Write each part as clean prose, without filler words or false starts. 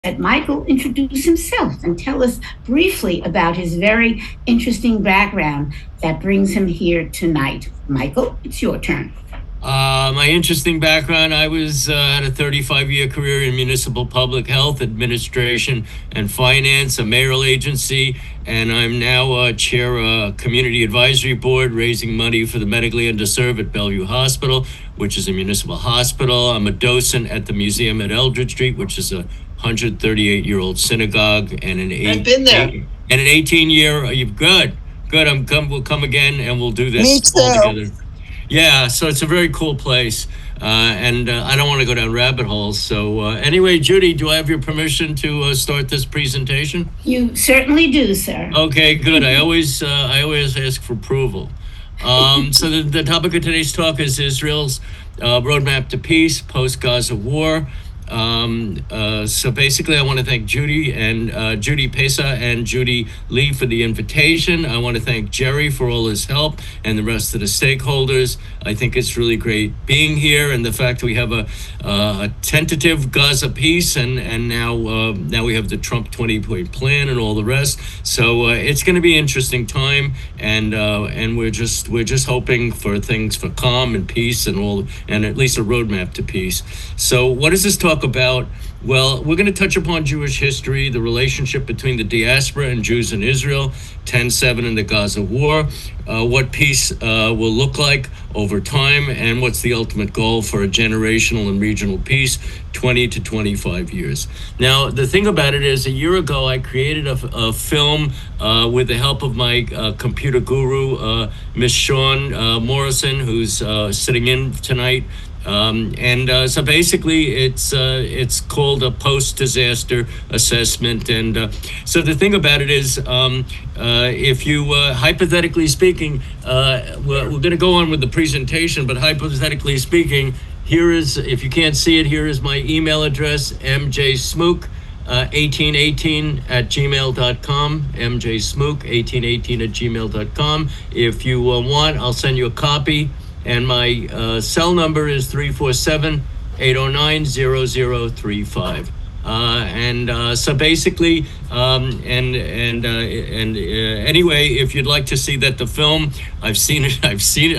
let Michael introduce himself and tell us briefly about his very interesting background that brings him here tonight. Michael, it's your turn. My interesting background, I was had a 35-year career in municipal public health administration and finance, a mayoral agency, and I'm now chair a community advisory board raising money for the medically underserved at Bellevue Hospital, which is a municipal hospital. I'm a docent at the museum at Eldridge Street, which is a 138-year-old synagogue, and I've been there. and an 18-year. You're good. We'll come again, and we'll do Me this all too. together. Yeah, so it's a very cool place, and I don't want to go down rabbit holes. So anyway, Judy, do I have your permission to start this presentation? You certainly do, sir. Okay, good. I always ask for approval. So the topic of today's talk is Israel's roadmap to peace post-Gaza war. So basically, I want to thank Judy Pesa and Judy Lee for the invitation. I want to thank Jerry for all his help and the rest of the stakeholders. I think it's really great being here, and the fact that we have a tentative Gaza peace, and now we have the Trump 20-point plan and all the rest. So it's going to be an interesting time, and we're just hoping for things for calm and peace and at least a roadmap to peace. So what does this talk about? Well, we're going to touch upon Jewish history, the relationship between the diaspora and Jews in Israel, 10/7 in the Gaza war, what peace will look like over time, and what's the ultimate goal for a generational and regional peace, 20 to 25 years. Now, the thing about it is, a year ago, I created a film with the help of my computer guru, Miss Sean Morrison, who's sitting in tonight. So basically, it's called a post-disaster assessment. And so the thing about it is, if you hypothetically speaking, we're going to go on with the presentation, but hypothetically speaking, here is, if you can't see it, here is my email address, mjsmook 1818 at gmail.com, mjsmook1818 at gmail.com. If you want, I'll send you a copy. And my cell number is 347-809-0035. So basically, anyway, if you'd like to see the film, I've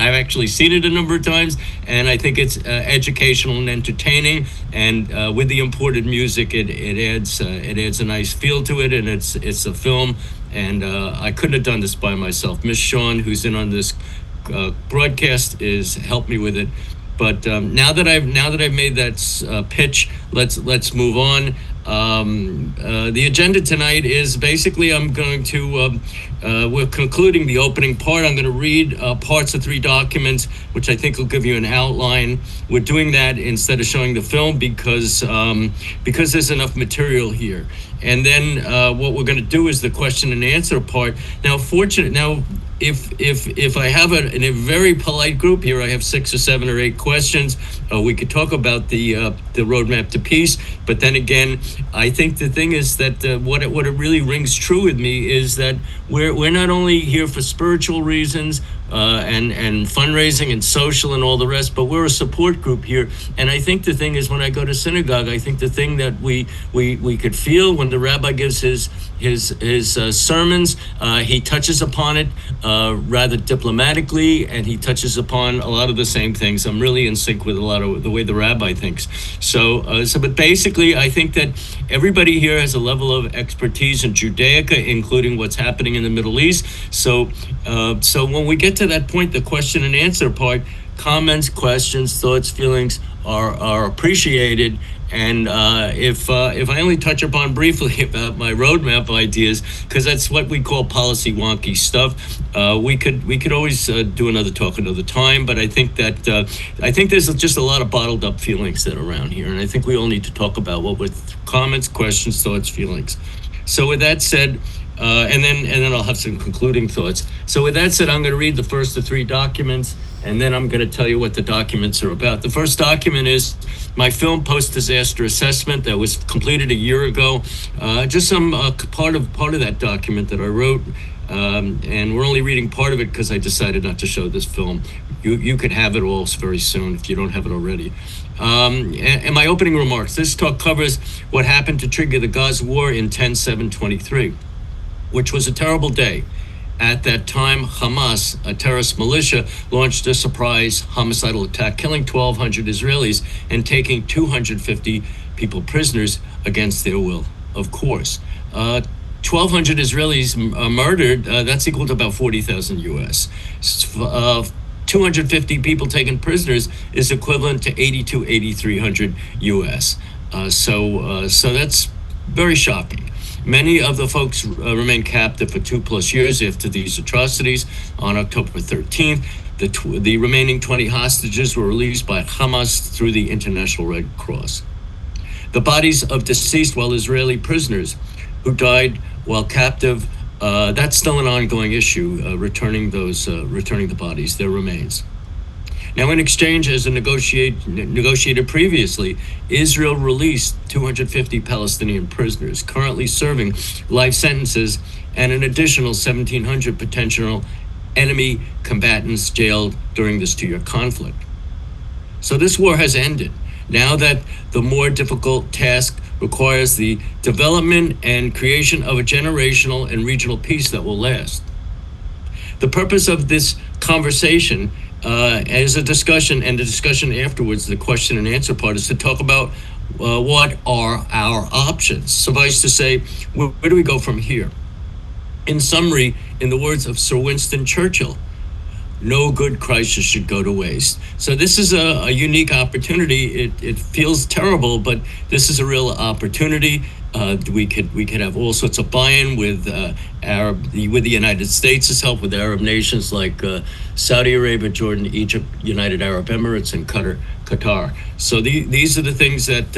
actually seen it a number of times, and I think it's educational and entertaining, and with the imported music, it adds a nice feel to it, and it's a film, and I couldn't have done this by myself. Miss Sean, who's in on this broadcast, is helped me with it. But now that I've made that pitch, let's move on. The agenda tonight is basically we're concluding the opening part. I'm going to read parts of 3 documents, which I think will give you an outline. We're doing that instead of showing the film because there's enough material here. And then what we're going to do is the question and answer part. Now, if I have in a very polite group here, I have 6 or 7 or 8 questions. We could talk about the roadmap to peace. But then again, I think the thing is that what it really rings true with me is that we're not only here for spiritual reasons and fundraising and social and all the rest, but we're a support group here. And I think the thing is, when I go to synagogue, I think the thing that we could feel when the rabbi gives his sermons, he touches upon it rather diplomatically, and he touches upon a lot of the same things. I'm really in sync with a lot of the way the rabbi thinks. But basically, I think that everybody here has a level of expertise in Judaica, including what's happening in the Middle East. So when we get to that point, the question and answer part, comments, questions, thoughts, feelings are appreciated. And if I only touch upon briefly about my roadmap ideas, because that's what we call policy wonky stuff, we could always do another talk another time. But I think there's just a lot of bottled up feelings that are around here, and I think we all need to talk about what with comments, questions, thoughts, feelings. So with that said, and then I'll have some concluding thoughts. So with that said, I'm going to read the first of 3 documents, and then I'm going to tell you what the documents are about. The first document is my film post-disaster assessment that was completed a year ago. Just some part of that document that I wrote, and we're only reading part of it because I decided not to show this film. you could have it all very soon if you don't have it already. And my opening remarks, this talk covers what happened to trigger the Gaza war in 10/7/23, which was a terrible day. At that time, Hamas, a terrorist militia, launched a surprise homicidal attack, killing 1,200 Israelis and taking 250 people prisoners against their will, of course. 1,200 Israelis murdered, that's equal to about 40,000 U.S. 250 people taken prisoners is equivalent to 8,300 U.S. So that's very shocking. Many of the folks remain captive for 2+ years after these atrocities. On October 13th, the remaining 20 hostages were released by Hamas through the International Red Cross. The bodies of deceased while Israeli prisoners who died while captive, that's still an ongoing issue, returning the bodies, their remains. Now, in exchange, as negotiated previously, Israel released 250 Palestinian prisoners currently serving life sentences and an additional 1,700 potential enemy combatants jailed during this 2-year conflict. So this war has ended. Now that the more difficult task requires the development and creation of a generational and regional peace that will last. The purpose of this conversation as a discussion, and the discussion afterwards, the question and answer part, is to talk about what are our options. Suffice to say, where do we go from here? In summary, in the words of Sir Winston Churchill, no good crisis should go to waste. So this is a unique opportunity. It feels terrible, but this is a real opportunity. We could have all sorts of buy-in with the United States' help, with Arab nations like Saudi Arabia, Jordan, Egypt, United Arab Emirates, and Qatar. So these are the things that,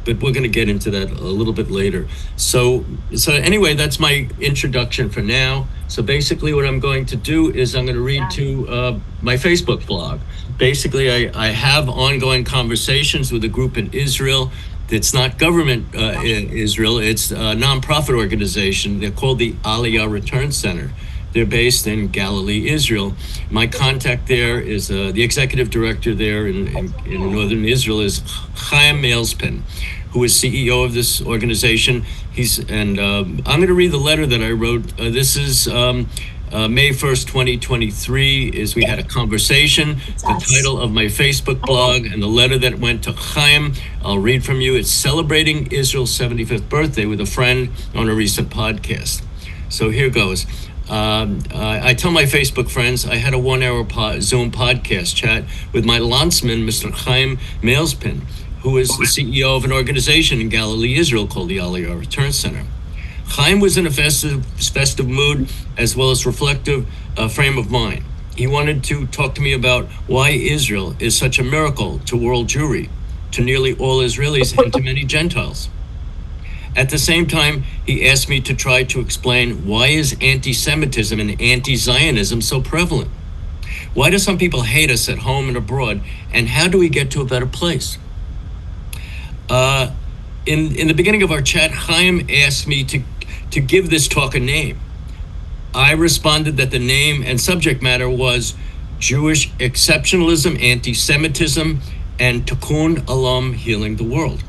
but we're going to get into that a little bit later. So anyway, that's my introduction for now. So basically, what I'm going to do is I'm going to read to my Facebook blog. Basically, I have ongoing conversations with a group in Israel. It's not government in Israel. It's a nonprofit organization. They're called the Aliyah Return Center. They're based in Galilee, Israel. My contact there is the executive director there in northern Israel is Chaim Mailspin, who is CEO of this organization. I'm going to read the letter that I wrote. This is May 1st, 2023, is we had a conversation. The title of my Facebook blog and the letter that went to Chaim, I'll read from you. It's Celebrating Israel's 75th birthday with a friend on a recent podcast. So here goes. I tell my Facebook friends I had a 1-hour Zoom podcast chat with my landsman, Mr. Chaim Mailspin, who is the CEO of an organization in Galilee, Israel called the Aliyah Return Center. Chaim was in a festive mood as well as reflective frame of mind. He wanted to talk to me about why Israel is such a miracle to world Jewry, to nearly all Israelis and to many Gentiles. At the same time, he asked me to try to explain why is anti-Semitism and anti-Zionism so prevalent? Why do some people hate us at home and abroad, and how do we get to a better place? In the beginning of our chat, Chaim asked me to give this talk a name. I responded that the name and subject matter was Jewish exceptionalism, anti-Semitism, and Tikkun Olam, healing the world.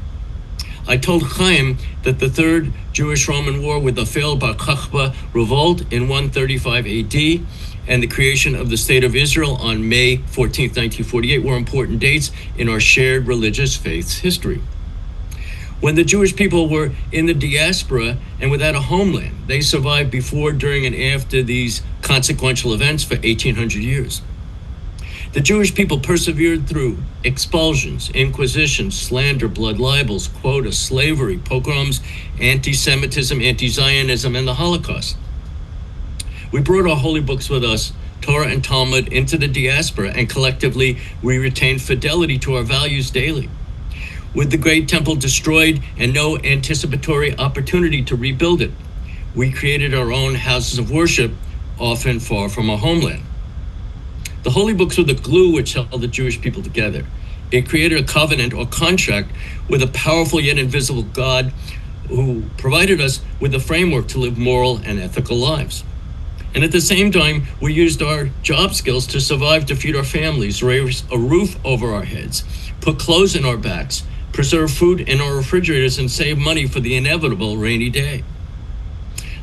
I told Chaim that the Third Jewish-Roman War with the failed Bar Kokhba revolt in 135 AD and the creation of the State of Israel on May 14, 1948 were important dates in our shared religious faith's history. When the Jewish people were in the diaspora and without a homeland, they survived before, during, and after these consequential events for 1,800 years. The Jewish people persevered through expulsions, inquisitions, slander, blood libels, quotas, slavery, pogroms, anti-Semitism, anti-Zionism, and the Holocaust. We brought our holy books with us, Torah and Talmud, into the diaspora, and collectively we retained fidelity to our values daily. With the great temple destroyed and no anticipatory opportunity to rebuild it, we created our own houses of worship, often far from our homeland. The holy books were the glue which held the Jewish people together. It created a covenant or contract with a powerful yet invisible God who provided us with a framework to live moral and ethical lives. And at the same time, we used our job skills to survive, to feed our families, raise a roof over our heads, put clothes in our backs, preserve food in our refrigerators, and save money for the inevitable rainy day.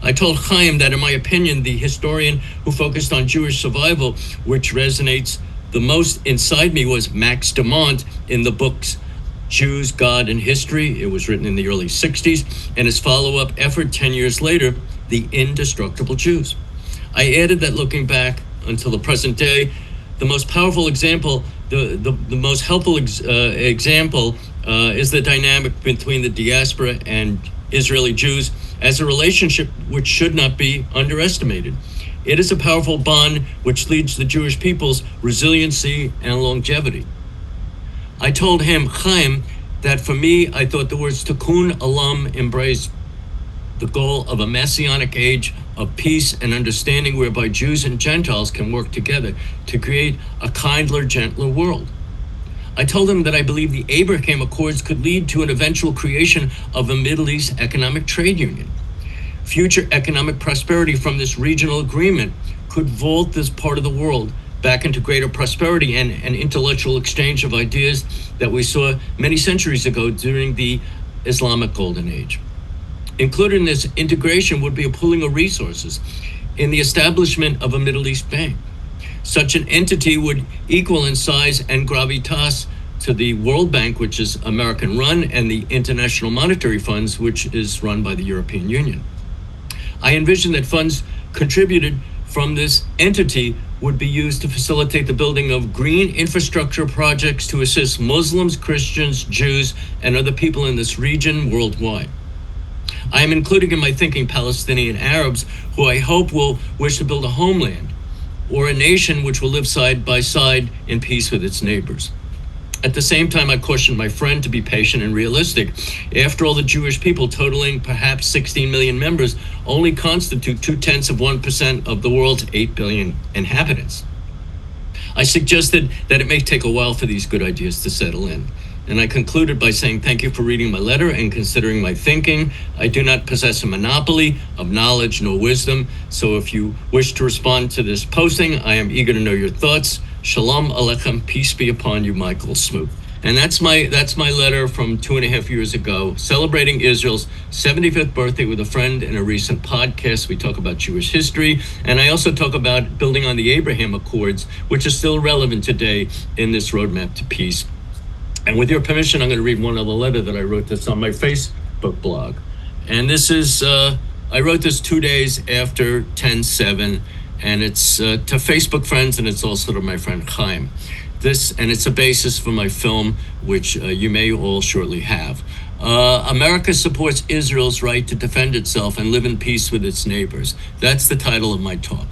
I told Chaim that, in my opinion, the historian who focused on Jewish survival, which resonates the most inside me, was Max Demont in the books Jews, God, and History. It was written in the early 60s, and his follow-up effort 10 years later, The Indestructible Jews. I added that looking back until the present day, the most powerful example, the most helpful example is the dynamic between the diaspora and Israeli Jews as a relationship which should not be underestimated. It is a powerful bond which leads the Jewish people's resiliency and longevity. I told him, Chaim, that for me, I thought the words Tikkun Olam embraced the goal of a messianic age of peace and understanding whereby Jews and Gentiles can work together to create a kinder, gentler world. I told him that I believe the Abraham Accords could lead to an eventual creation of a Middle East economic trade union. Future economic prosperity from this regional agreement could vault this part of the world back into greater prosperity and an intellectual exchange of ideas that we saw many centuries ago during the Islamic Golden Age. Included in this integration would be a pooling of resources in the establishment of a Middle East bank. Such an entity would equal in size and gravitas to the World Bank, which is American-run, and the International Monetary Funds, which is run by the European Union. I envisioned that funds contributed from this entity would be used to facilitate the building of green infrastructure projects to assist Muslims, Christians, Jews, and other people in this region worldwide. I am including in my thinking Palestinian Arabs who I hope will wish to build a homeland or a nation which will live side by side in peace with its neighbors. At the same time, I cautioned my friend to be patient and realistic. After all, the Jewish people, totaling perhaps 16 million members, only constitute 0.2% of the world's 8 billion inhabitants. I suggested that it may take a while for these good ideas to settle in. And I concluded by saying, thank you for reading my letter and considering my thinking. I do not possess a monopoly of knowledge nor wisdom. So if you wish to respond to this posting, I am eager to know your thoughts. Shalom Aleichem, peace be upon you, Michael Smoot. And that's my letter from 2.5 years ago, celebrating Israel's 75th birthday with a friend in a recent podcast. We talk about Jewish history, and I also talk about building on the Abraham Accords, which is still relevant today in this roadmap to peace. And with your permission, I'm going to read one other letter that I wrote that's on my Facebook blog. And this is, I wrote this 2 days after 10/7, and it's to Facebook friends, and it's also to my friend Chaim. And it's a basis for my film, which you may all shortly have. America supports Israel's right to defend itself and live in peace with its neighbors. That's the title of my talk.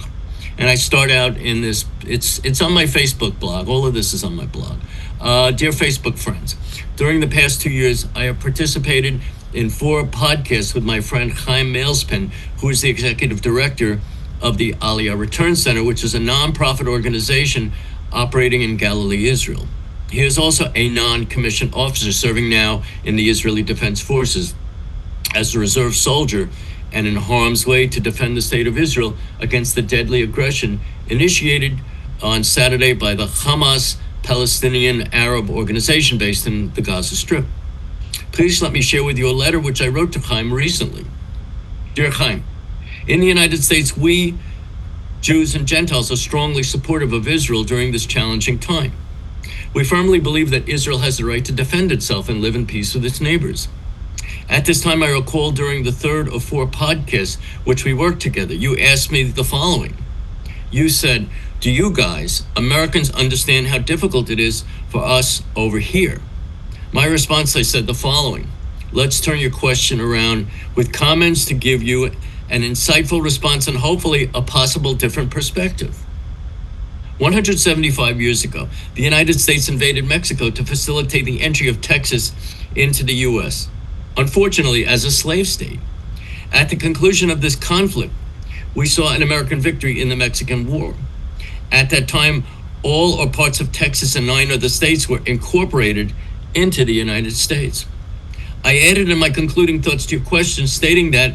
And I start out in this, it's on my Facebook blog. All of this is on my blog. Dear Facebook friends, during the past 2 years, I have participated in 4 podcasts with my friend Chaim Mailspin, who is the executive director of the Aliyah Return Center, which is a nonprofit organization operating in Galilee, Israel. He is also a non-commissioned officer serving now in the Israeli Defense Forces as a reserve soldier and in harm's way to defend the state of Israel against the deadly aggression initiated on Saturday by the Hamas Palestinian Arab organization based in the Gaza Strip. Please let me share with you a letter which I wrote to Chaim recently. Dear Chaim, in the United States, we, Jews and Gentiles, are strongly supportive of Israel during this challenging time. We firmly believe that Israel has the right to defend itself and live in peace with its neighbors. At this time, I recall during the 3rd of 4 podcasts which we worked together, you asked me the following. You said, do you guys, Americans, understand how difficult it is for us over here? My response, I said the following. Let's turn your question around with comments to give you an insightful response and hopefully a possible different perspective. 175 years ago, the United States invaded Mexico to facilitate the entry of Texas into the U.S., unfortunately as a slave state. At the conclusion of this conflict, we saw an American victory in the Mexican War. At that time, all or parts of Texas and 9 other states were incorporated into the United States. I added in my concluding thoughts to your question, stating that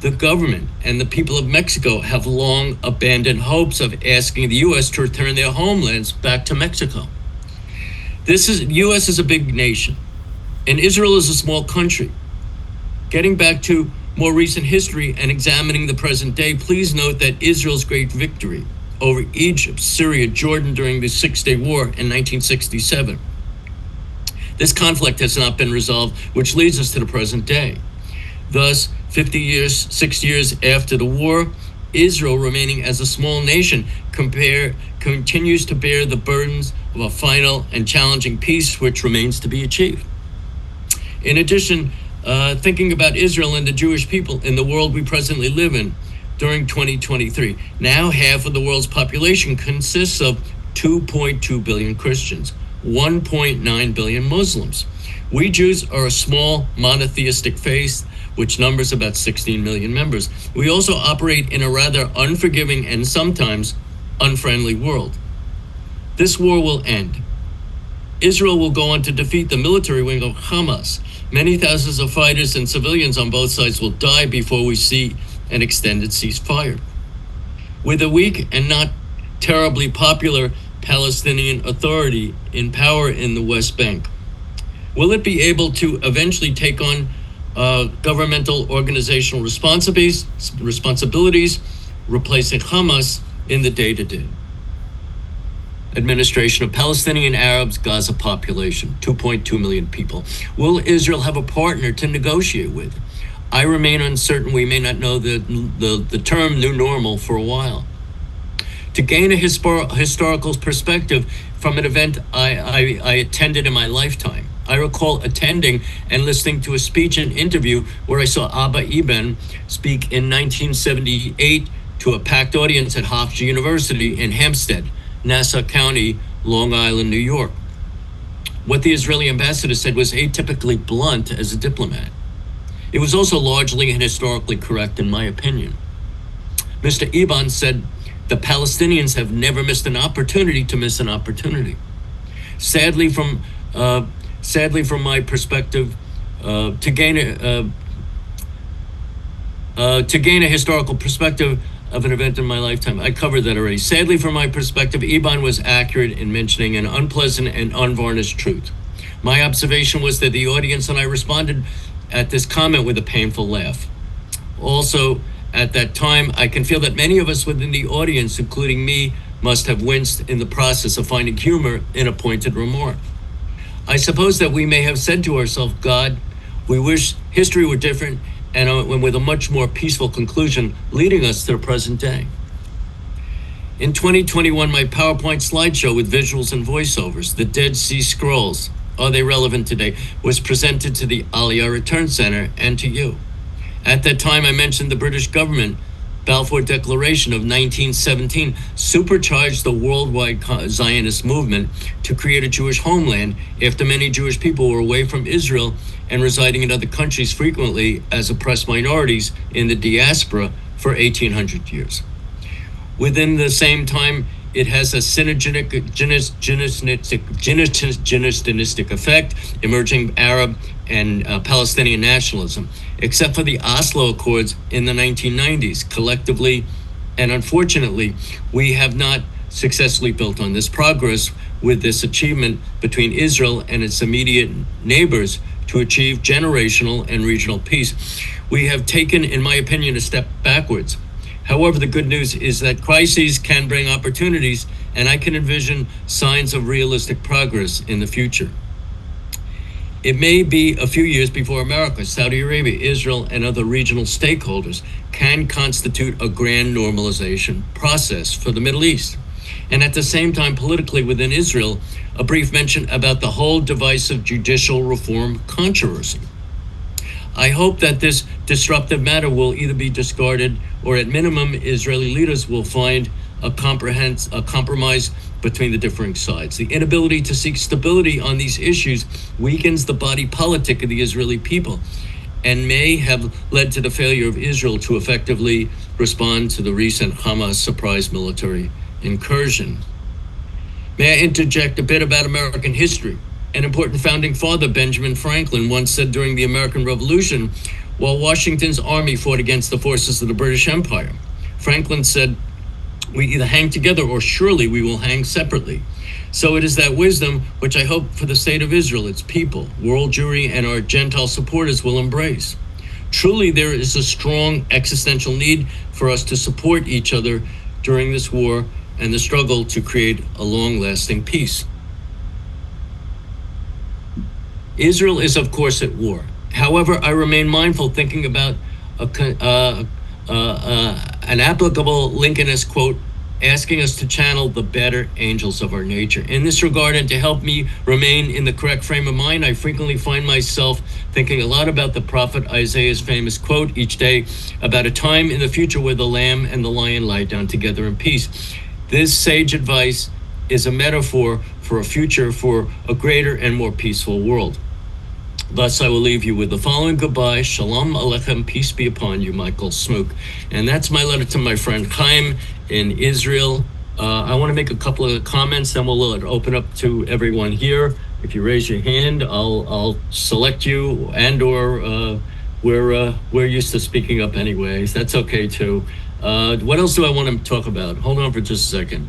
The government and the people of Mexico have long abandoned hopes of asking the U.S. to return their homelands back to Mexico. The U.S. is a big nation, and Israel is a small country. Getting back to more recent history and examining the present day, please note that Israel's great victory over Egypt, Syria, Jordan during the Six-Day War in 1967. This conflict has not been resolved, which leads us to the present day. Thus, 6 years after the war, Israel, remaining as a small nation, continues to bear the burdens of a final and challenging peace which remains to be achieved. In addition, thinking about Israel and the Jewish people in the world we presently live in during 2023, now half of the world's population consists of 2.2 billion Christians, 1.9 billion Muslims. We Jews are a small monotheistic faith which numbers about 16 million members. We also operate in a rather unforgiving and sometimes unfriendly world. This war will end. Israel will go on to defeat the military wing of Hamas. Many thousands of fighters and civilians on both sides will die before we see an extended ceasefire. With a weak and not terribly popular Palestinian Authority in power in the West Bank, will it be able to eventually take on governmental organizational responsibilities, replacing Hamas in the day-to-day administration of Palestinian Arabs, Gaza population, 2.2 million people? Will Israel have a partner to negotiate with? I remain uncertain. We may not know the term new normal for a while. To gain a historical perspective from an event I attended in my lifetime, I recall attending and listening to a speech and interview where I saw Abba Eban speak in 1978 to a packed audience at Hofstra University in Hempstead, Nassau County, Long Island, New York. What the Israeli ambassador said was atypically blunt as a diplomat. It was also largely and historically correct, in my opinion. Mr. Eban said, the Palestinians have never missed an opportunity to miss an opportunity. Sadly, from my perspective, to gain a historical perspective of an event in my lifetime, I covered that already. Sadly, from my perspective, Eban was accurate in mentioning an unpleasant and unvarnished truth. My observation was that the audience and I responded at this comment with a painful laugh. Also, at that time, I can feel that many of us within the audience, including me, must have winced in the process of finding humor in a pointed remark. I suppose that we may have said to ourselves, God, we wish history were different, and with a much more peaceful conclusion leading us to the present day. In 2021, my PowerPoint slideshow with visuals and voiceovers, the Dead Sea Scrolls, Are They Relevant Today?, was presented to the Aliyah Return Center and to you. At that time, I mentioned the British government Balfour Declaration of 1917 supercharged the worldwide Zionist movement to create a Jewish homeland after many Jewish people were away from Israel and residing in other countries, frequently as oppressed minorities in the diaspora, for 1800 years. Within the same time, it has a synergistic effect, emerging Arab and Palestinian nationalism, except for the Oslo Accords in the 1990s. Collectively and unfortunately, we have not successfully built on this progress with this achievement between Israel and its immediate neighbors to achieve generational and regional peace. We have taken, in my opinion, a step backwards. However, the good news is that crises can bring opportunities, and I can envision signs of realistic progress in the future. It may be a few years before America, Saudi Arabia, Israel, and other regional stakeholders can constitute a grand normalization process for the Middle East. And at the same time, politically within Israel, a brief mention about the whole divisive judicial reform controversy. I hope that this disruptive matter will either be discarded or at minimum, Israeli leaders will find a compromise between the differing sides. The inability to seek stability on these issues weakens the body politic of the Israeli people and may have led to the failure of Israel to effectively respond to the recent Hamas surprise military incursion. May I interject a bit about American history? An important founding father, Benjamin Franklin, once said during the American Revolution, while Washington's army fought against the forces of the British Empire. Franklin said, "We either hang together or surely we will hang separately." So it is that wisdom which I hope for the state of Israel, its people, world Jewry, and our Gentile supporters will embrace. Truly, there is a strong existential need for us to support each other during this war and the struggle to create a long-lasting peace. Israel is, of course, at war. However, I remain mindful thinking about an applicable Lincolnist quote asking us to channel the better angels of our nature. In this regard, and to help me remain in the correct frame of mind, I frequently find myself thinking a lot about the prophet Isaiah's famous quote each day about a time in the future where the lamb and the lion lie down together in peace. This sage advice is a metaphor for a future for a greater and more peaceful world. Thus, I will leave you with the following goodbye. Shalom Aleichem, peace be upon you, Michael Smook. And that's my letter to my friend Chaim in Israel. I want to make a couple of comments, then we'll open up to everyone here. If you raise your hand, I'll select you, and/or we're used to speaking up anyways. That's okay too. What else do I want to talk about? Hold on for just a second.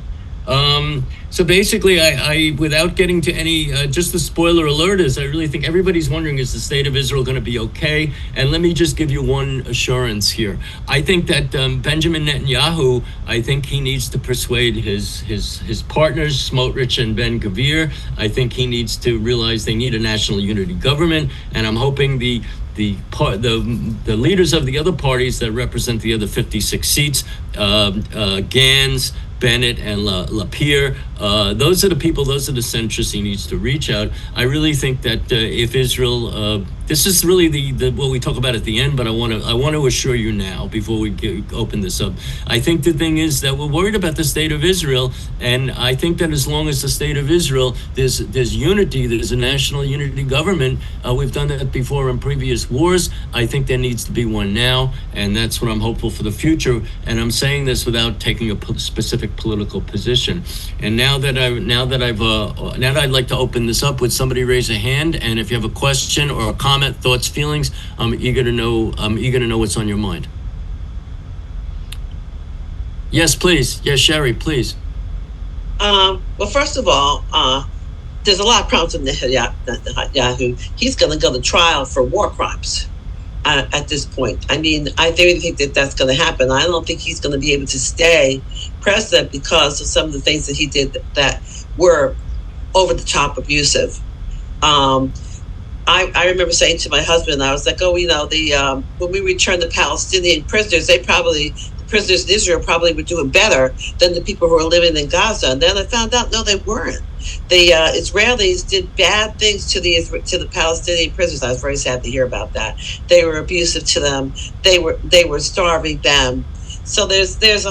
So basically, I without getting to any, just the spoiler alert is, I really think everybody's wondering, is the state of Israel going to be okay? And let me just give you one assurance here. I think that Benjamin Netanyahu, I think he needs to persuade his partners, Smotrich and Ben Gvir. I think he needs to realize they need a national unity government, and I'm hoping the leaders of the other parties that represent the other 56 seats, Gans, Bennett, and Lapierre, those are the people, those are the centrists he needs to reach out. I really think that if Israel, this is really the what we talk about at the end, but I want to assure you now before we open this up. I think the thing is that we're worried about the state of Israel, and I think that as long as the state of Israel, there's unity, there's a national unity government. We've done that before in previous wars. I think there needs to be one now, and that's what I'm hopeful for the future. And I'm saying this without taking a specific political position. And now that I'd like to open this up, would somebody raise a hand? And if you have a question or a comment, thoughts, feelings, I'm eager to know what's on your mind. Yes, please. Yes, Sherry, please. Well, first of all, there's a lot of problems with Netanyahu. He's going to go to trial for war crimes at this point. I mean, I really think that that's going to happen. I don't think he's going to be able to stay president because of some of the things that he did that were over the top abusive. I remember saying to my husband, I was like, oh, when we return the Palestinian prisoners, the prisoners in Israel probably were doing better than the people who are living in Gaza. And then I found out, no, they weren't. The Israelis did bad things to the Palestinian prisoners. I was very sad to hear about that. They were abusive to them. They were starving them. So there's a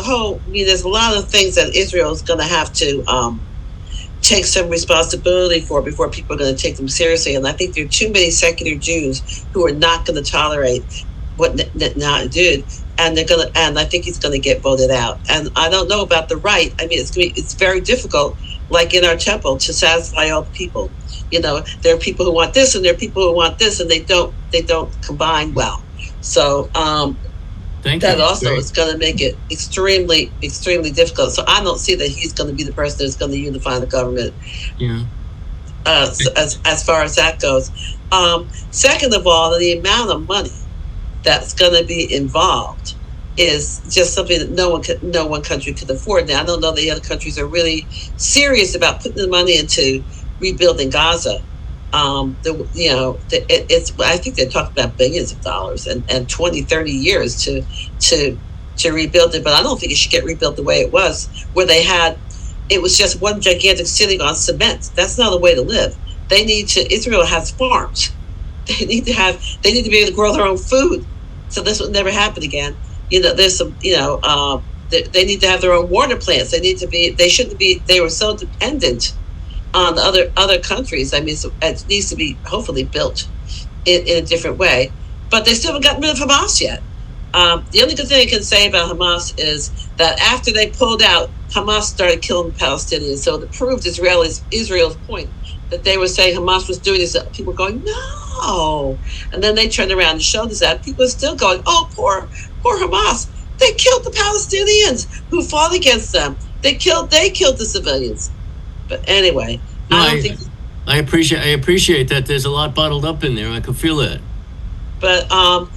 lot of things that Israel is going to have to take some responsibility for before people are going to take them seriously. And I think there are too many secular Jews who are not going to tolerate what Netanyahu did, and I think he's going to get voted out. And I don't know about the right. I mean, it's very difficult, like in our temple, to satisfy all the people. There are people who want this, and there are people who want this, and they don't combine well. So that also is going to make it extremely, extremely difficult. So I don't see that he's going to be the person that's going to unify the government. Yeah. As far as that goes. Second of all, the amount of money that's going to be involved is just something that no one country could afford. Now, I don't know the other countries are really serious about putting the money into rebuilding Gaza. I think they're talking about billions of dollars and 20, 30 years to rebuild it. But I don't think it should get rebuilt the way it was, where it was just one gigantic city on cement. That's not the way to live. Israel has farms. They need to be able to grow their own food. So this would never happen again. There's some, they need to have their own water plants. They were so dependent on other countries. I mean, so it needs to be hopefully built in a different way. But they still haven't gotten rid of Hamas yet. The only good thing I can say about Hamas is that after they pulled out, Hamas started killing the Palestinians. So it proved Israel's point that they were saying Hamas was doing this. People were going, no, no. And then they turned around and showed us that. People are still going, oh, poor Hamas. They killed the Palestinians who fought against them. They killed the civilians. But anyway, No, I don't think. I appreciate that. There's a lot bottled up in there. I can feel it. But I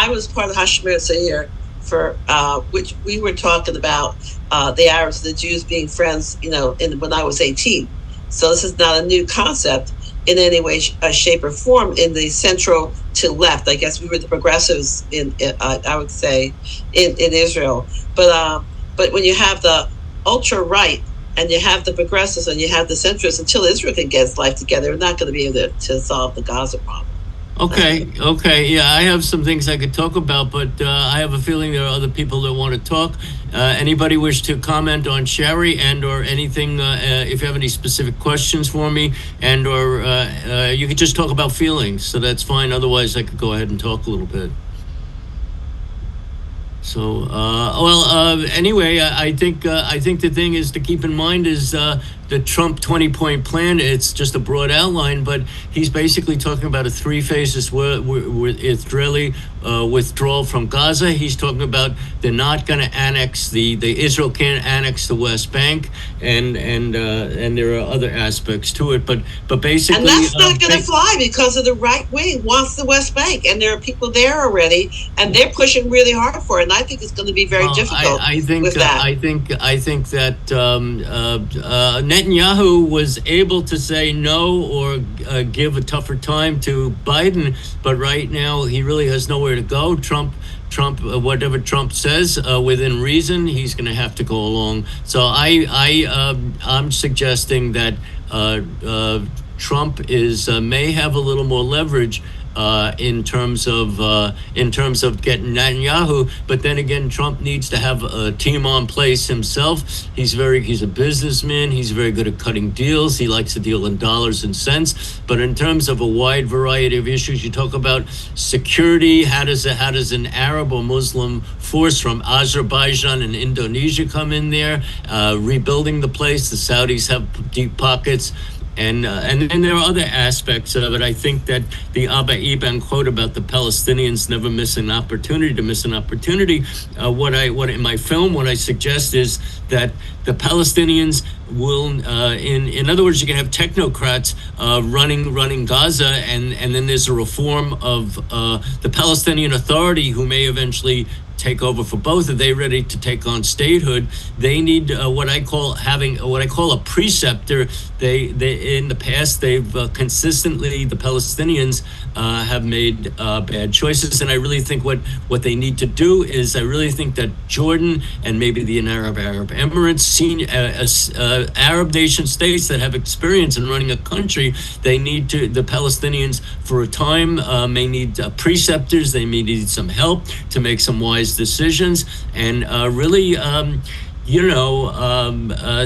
was part of Hashemir Seir for which we were talking about the Arabs and the Jews being friends. When I was 18. So this is not a new concept in any way, shape, or form in the central to left. I guess we were the progressives I would say in Israel. But when you have the ultra right and you have the progressives and you have the centrists, until Israel can get its life together, we're not going to be able to solve the Gaza problem. Okay, yeah, I have some things I could talk about, but I have a feeling there are other people that want to talk. Anybody wish to comment on Sherry and or anything, if you have any specific questions for me, and or you could just talk about feelings, so that's fine. Otherwise, I could go ahead and talk a little bit. So, anyway, I think the thing is to keep in mind is the Trump 20-point plan. It's just a broad outline, but he's basically talking about a 3 phases with Israeli withdrawal from Gaza. He's talking about they're not going to annex the Israel can't annex the West Bank, and there are other aspects to it, but basically, and that's not going to fly because of the right wing wants the West Bank, and there are people there already, and they're pushing really hard for it. And I think it's going to be very difficult. I think with that. I think that Netanyahu was able to say no or give a tougher time to Biden, but right now he really has nowhere to go. Trump, whatever Trump says, within reason, he's going to have to go along. So I'm suggesting that Trump may have a little more leverage in terms of getting Netanyahu, but then again, Trump needs to have a team on place himself. He's a businessman. He's very good at cutting deals. He likes to deal in dollars and cents. But in terms of a wide variety of issues, you talk about security. How does an Arab or Muslim force from Azerbaijan and Indonesia come in there, rebuilding the place? The Saudis have deep pockets. And then there are other aspects of it. I think that the Abba Eban quote about the Palestinians never miss an opportunity to miss an opportunity. What in my film, what I suggest is that the Palestinians will, in other words, you can have technocrats running Gaza, and then there's a reform of the Palestinian Authority, who may eventually take over for both. Are they ready to take on statehood? They need what I call a preceptor. They in the past they've consistently, the Palestinians have made bad choices, and I really think what they need to do is, I really think that Jordan and maybe the Arab Emirates, senior Arab nation states that have experience in running a country, the Palestinians for a time may need preceptors. They may need some help to make some wise decisions, and really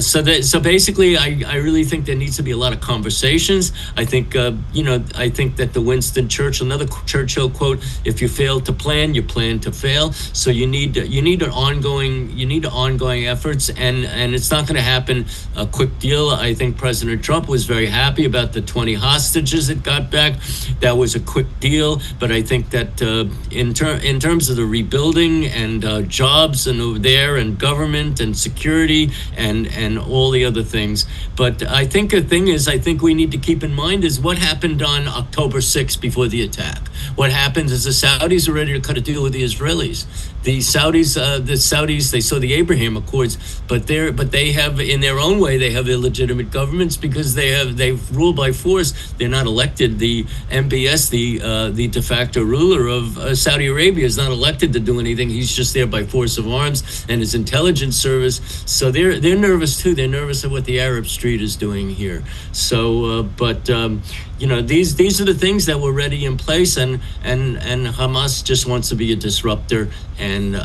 so basically I really think there needs to be a lot of conversations. I think that the Winston Churchill, another Churchill quote, if you fail to plan, you plan to fail. So you need ongoing efforts, and it's not going to happen a quick deal. I think President Trump was very happy about the 20 hostages that got back. That was a quick deal, but I think that in terms of the rebuilding and jobs and over there and government and security and all the other things. But I think the thing is, I think we need to keep in mind is what happened on October 6th before the attack. What happened is the Saudis are ready to cut a deal with the Israelis. The Saudis, they saw the Abraham Accords, but they have, in their own way, they have illegitimate governments because they've ruled by force. They're not elected. The MBS, the de facto ruler of Saudi Arabia, is not elected to do anything. He's just there by force of arms and his intelligence service. So they're nervous too. They're nervous of what the Arab Street is doing here. So, these are the things that were already in place, and Hamas just wants to be a disruptor, and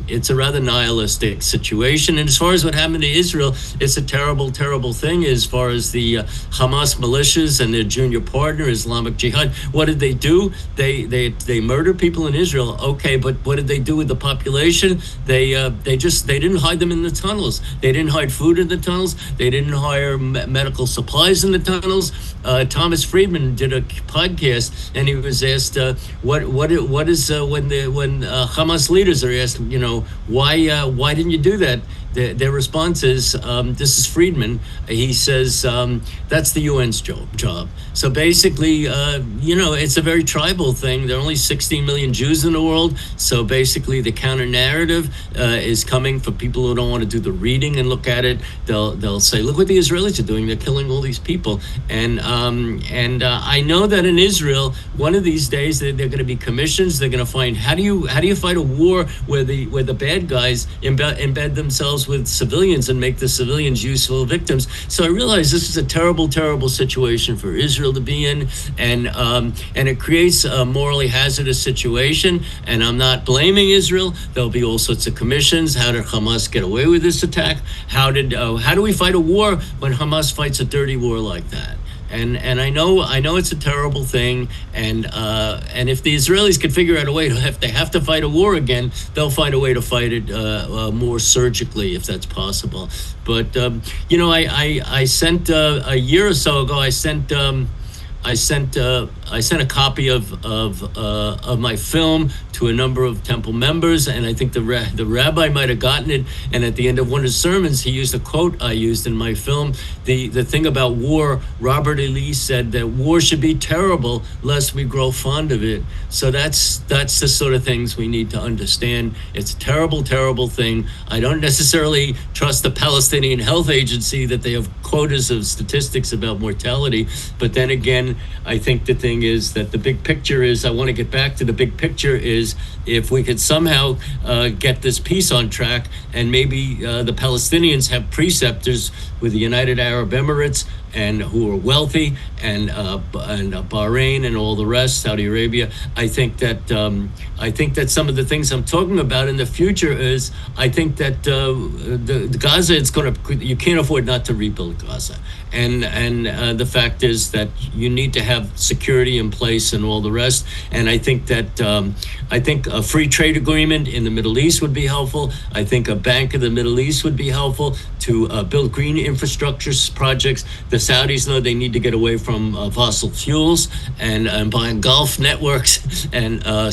it's a rather nihilistic situation. And as far as what happened to Israel, it's a terrible, terrible thing. As far as the Hamas militias and their junior partner, Islamic Jihad, what did they do? They murdered people in Israel. Okay, but what did they do with the population? They didn't hide them in the tunnels. They didn't hide food in the tunnels. They didn't hire medical supplies in the tunnels. Thomas Friedman Friedman did a podcast, and he was asked what is when Hamas leaders are asked, why didn't you do that? Their response is, this is Friedman. He says that's the UN's job. So basically, it's a very tribal thing. There are only 16 million Jews in the world. So basically, the counter narrative is coming for people who don't want to do the reading and look at it. They'll say, look what the Israelis are doing. They're killing all these people. And I know that in Israel, one of these days they're going to be commissions. They're going to find how do you fight a war where the bad guys embed themselves with civilians and make the civilians useful victims. So I realize this is a terrible, terrible situation for Israel to be in, and it creates a morally hazardous situation. And I'm not blaming Israel. There'll be all sorts of commissions. How did Hamas get away with this attack? How do we fight a war when Hamas fights a dirty war like that? And I know it's a terrible thing, and if the Israelis could figure out a way if they have to fight a war again, they'll find a way to fight it more surgically if that's possible. But I sent a year or so ago. I sent a copy of my film to a number of temple members, and I think the rabbi might have gotten it. And at the end of one of his sermons, he used a quote I used in my film. The thing about war, Robert E. said that war should be terrible lest we grow fond of it. So that's the sort of things we need to understand. It's a terrible, terrible thing. I don't necessarily trust the Palestinian Health Agency that they have quotas of statistics about mortality, but then again, I think the thing is that the big picture is, I want to get back to the big picture is, if we could somehow get this peace on track, and maybe the Palestinians have preceptors with the United Arab Emirates and who are wealthy, and Bahrain and all the rest, Saudi Arabia. I think that some of the things I'm talking about in the future is, I think that the Gaza, you can't afford not to rebuild Gaza, and the fact is that you need to have security in place and all the rest. And I think that a free trade agreement in the Middle East would be helpful. I think a Bank of the Middle East would be helpful to build green infrastructure projects. The Saudis know they need to get away from fossil fuels and buying Gulf networks and Al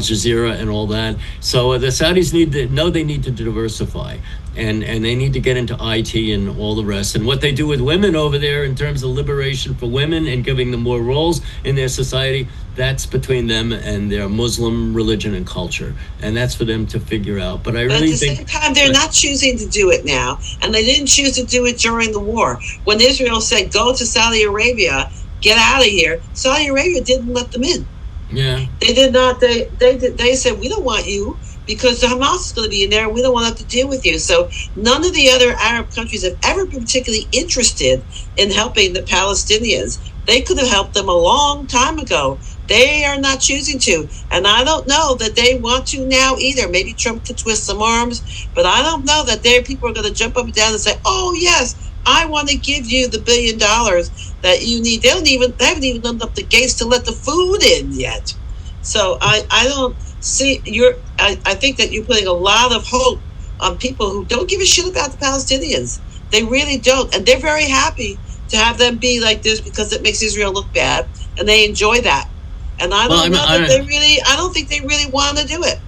Jazeera and all that. So the Saudis they need to diversify. And they need to get into IT and all the rest. And what they do with women over there in terms of liberation for women and giving them more roles in their society, that's between them and their Muslim religion and culture. And that's for them to figure out. But I really think... At the same time, they're not choosing to do it now. And they didn't choose to do it during the war. When Israel said, go to Saudi Arabia, get out of here, Saudi Arabia didn't let them in. Yeah. They did not. They said, we don't want you, because the Hamas is going to be in there, and we don't want to have to deal with you. So none of the other Arab countries have ever been particularly interested in helping the Palestinians. They could have helped them a long time ago. They are not choosing to. And I don't know that they want to now either. Maybe Trump could twist some arms, but I don't know that people are going to jump up and down and say, oh, yes, I want to give you the $1 billion that you need. They haven't even opened up the gates to let the food in yet. So I don't see I think that you're putting a lot of hope on people who don't give a shit about the Palestinians. They really don't. And they're very happy to have them be like this because it makes Israel look bad, and they enjoy that. And I don't think they really want to do it.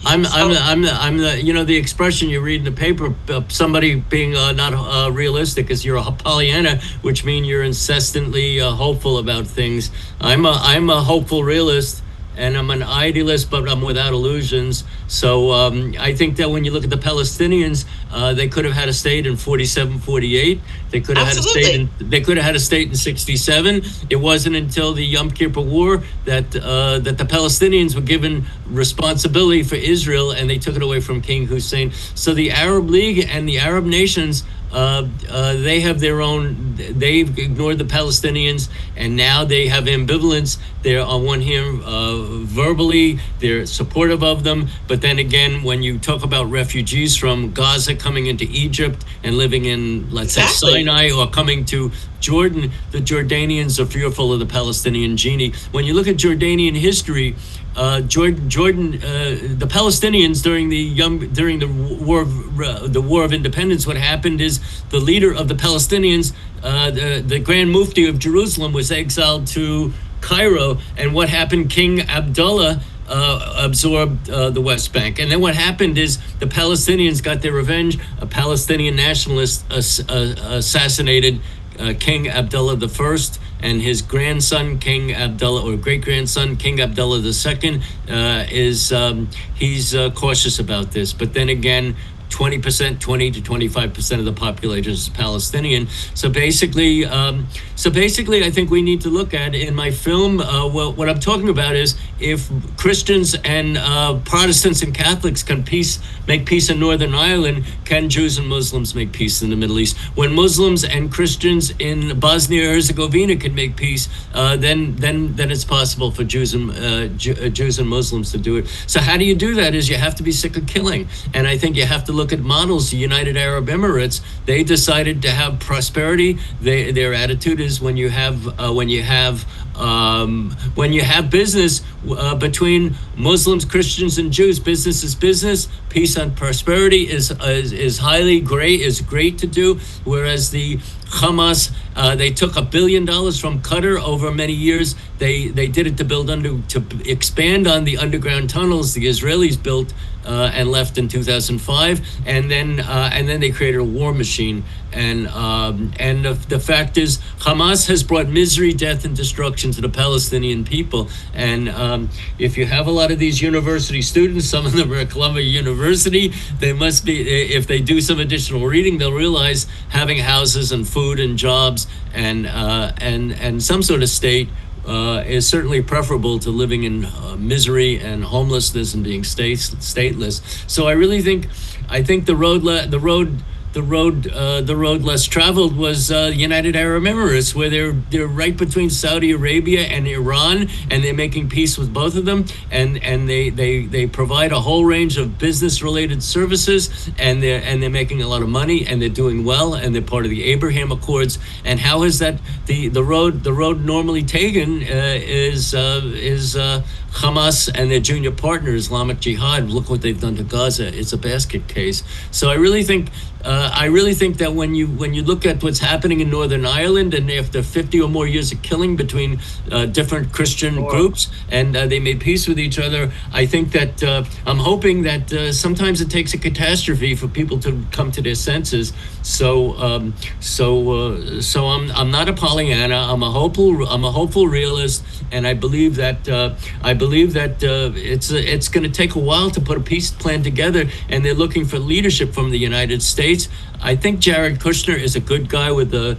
I'm the expression you read in the paper, somebody being not realistic, is you're a Pollyanna, which means you're incessantly hopeful about things. I'm a hopeful realist, and I'm an idealist, but I'm without illusions. So I think that when you look at the Palestinians, they could have had a state in 47, 48. They could have had a state in 67. It wasn't until the Yom Kippur War that the Palestinians were given responsibility for Israel, and they took it away from King Hussein. So the Arab League and the Arab nations, they have their own. They've ignored the Palestinians, and now they have ambivalence. They're on one hand verbally they're supportive of them, but then again, when you talk about refugees from Gaza coming into Egypt and living in, let's say, Sinai, or coming to Jordan, the Jordanians are fearful of the Palestinian genie. When you look at Jordanian history, Jordan, the Palestinians during the War of Independence, what happened is the leader of the Palestinians, the Grand Mufti of Jerusalem, was exiled to Cairo, and what happened? King Abdullah absorbed the West Bank. And then what happened is the Palestinians got their revenge. A Palestinian nationalist assassinated King Abdullah I, and his grandson, King Abdullah, or great-grandson, King Abdullah II, he's cautious about this. But then again, 20 to 25% of the population is Palestinian. So basically, I think we need to look at, in my film, what I'm talking about is, if Christians and Protestants and Catholics can make peace in Northern Ireland, can Jews and Muslims make peace in the Middle East? When Muslims and Christians in Bosnia Herzegovina can make peace, then it's possible for Jews and Muslims to do it. So how do you do that? Is you have to be sick of killing, and I think you have to look at models. The United Arab Emirates, they decided to have prosperity. Their attitude is, when you have business between Muslims, Christians, and Jews, business is business. Peace and prosperity is great to do. Whereas the Hamas, they took $1 billion from Qatar over many years. They did it to expand on the underground tunnels the Israelis built and left in 2005, and then they created a war machine. And the fact is, Hamas has brought misery, death, and destruction to the Palestinian people. And if you have a lot of these university students, some of them are at Columbia University, they must be, if they do some additional reading, they'll realize having houses and food and jobs and some sort of state is certainly preferable to living in misery and homelessness and being stateless. So I really think the road less traveled was United Arab Emirates, where they're right between Saudi Arabia and Iran, and they're making peace with both of them, and they provide a whole range of business related services, and they're making a lot of money, and they're doing well, and they're part of the Abraham Accords. And how is that the road normally taken is Hamas and their junior partner, Islamic Jihad. Look what they've done to Gaza. It's a basket case. So I really think that when you look at what's happening in Northern Ireland, and after 50 or more years of killing between different Christian groups, and they made peace with each other, I think that I'm hoping that sometimes it takes a catastrophe for people to come to their senses. So I'm not a Pollyanna. I'm a hopeful realist, and I believe that it's going to take a while to put a peace plan together, and they're looking for leadership from the United States. I think Jared Kushner is a good guy with the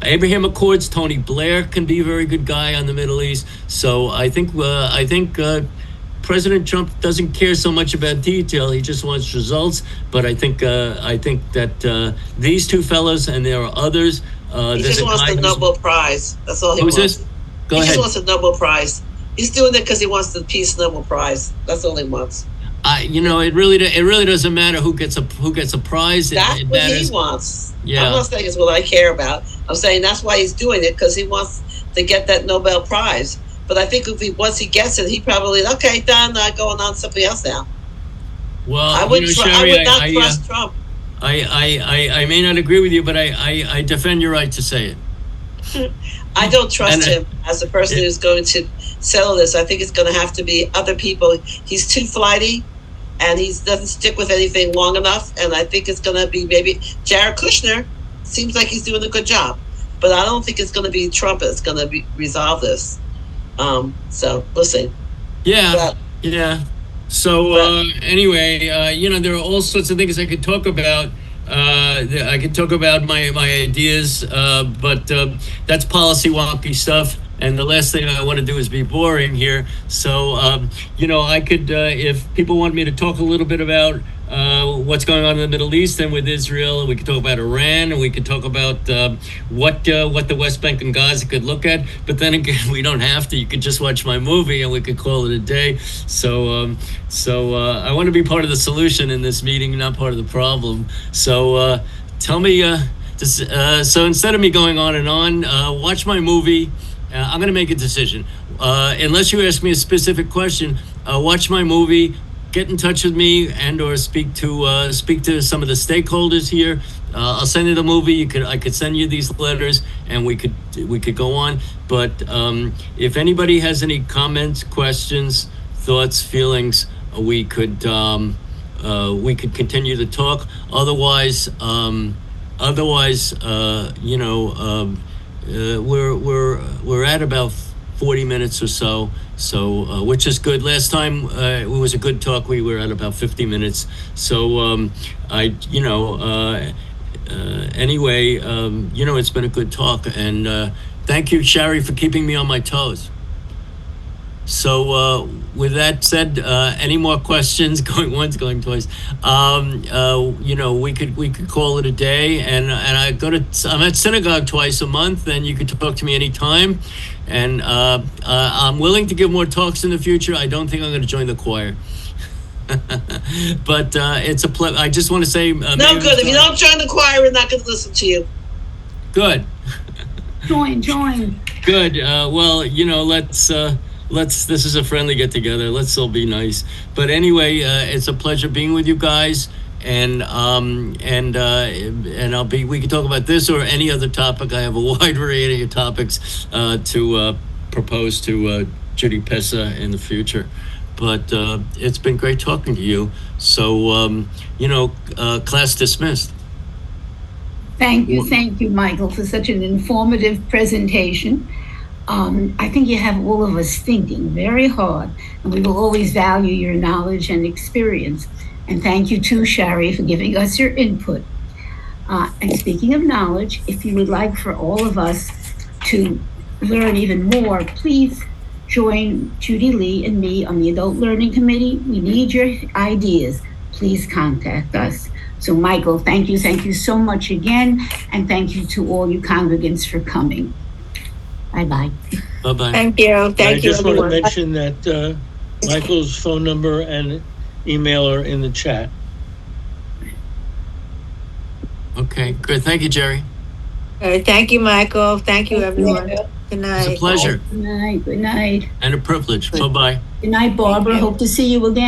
Abraham Accords. Tony Blair can be a very good guy on the Middle East. So I think President Trump doesn't care so much about detail. He just wants results. But I think that these two fellows, and there are others. He just wants the Nobel Prize. That's all he wants. This? Go ahead. He just wants a Nobel Prize. He's doing it because he wants the Peace Nobel Prize. That's all he wants. It really doesn't matter who gets a prize. That's what he wants. Yeah. I'm not saying it's what I care about. I'm saying that's why he's doing it, because he wants to get that Nobel Prize. But I think once he gets it, he probably done. Going on something else now. Well, I would not trust Trump. I may not agree with you, but I defend your right to say it. I don't trust him as a person who's going to settle this. I think it's going to have to be other people. He's too flighty, and he doesn't stick with anything long enough. And I think it's going to be maybe Jared Kushner. Seems like he's doing a good job, but I don't think it's going to be Trump that's going to resolve this. So we'll see. Yeah. So anyway, there are all sorts of things I could talk about. I could talk about my ideas, but that's policy wonky stuff. And the last thing I want to do is be boring here. So, I could, if people want me to talk a little bit about what's going on in the Middle East and with Israel, we could talk about Iran, and we could talk about what the West Bank and Gaza could look at. But then again, we don't have to. You could just watch my movie, and we could call it a day. So I want to be part of the solution in this meeting, not part of the problem. So tell me So instead of me going on and on, watch my movie. I'm going to make a decision. Unless you ask me a specific question, watch my movie. Get in touch with me and/or speak to some of the stakeholders here. I'll send you the movie. I could send you these letters, and we could go on. But if anybody has any comments, questions, thoughts, feelings, we could continue to talk. Otherwise, we're at about 40 minutes or so. So, which is good. Last time it was a good talk. We were at about 50 minutes. So, anyway, it's been a good talk. And thank you, Shari, for keeping me on my toes. So, with that said, any more questions? Going once, going twice. We could call it a day. And I'm at synagogue twice a month, and you can talk to me anytime. And I'm willing to give more talks in the future. I don't think I'm going to join the choir. But it's a pleasure. I just want to say, no, good. If you don't join the choir, we're not going to listen to you. Good. Join. Good. Well, let's. This is a friendly get together. Let's all be nice. But anyway, it's a pleasure being with you guys. And I'll be. We can talk about this or any other topic. I have a wide variety of topics to propose to Judy Pessa in the future. But it's been great talking to you. So class dismissed. Thank you, Michael, for such an informative presentation. I think you have all of us thinking very hard, and we will always value your knowledge and experience. And thank you too, Shari, for giving us your input. And speaking of knowledge, if you would like for all of us to learn even more, please join Judy Lee and me on the Adult Learning Committee. We need your ideas. Please contact us. So Michael, thank you so much again. And thank you to all you congregants for coming. Bye-bye. Bye-bye. Thank you. I just want to mention that Michael's phone number and email are in the chat. Okay, good. Thank you, Jerry. Thank you, Michael. Thank you, everyone. Good night. It's a pleasure. Good night. And a privilege. Bye-bye. Good night, Barbara. Hope to see you again.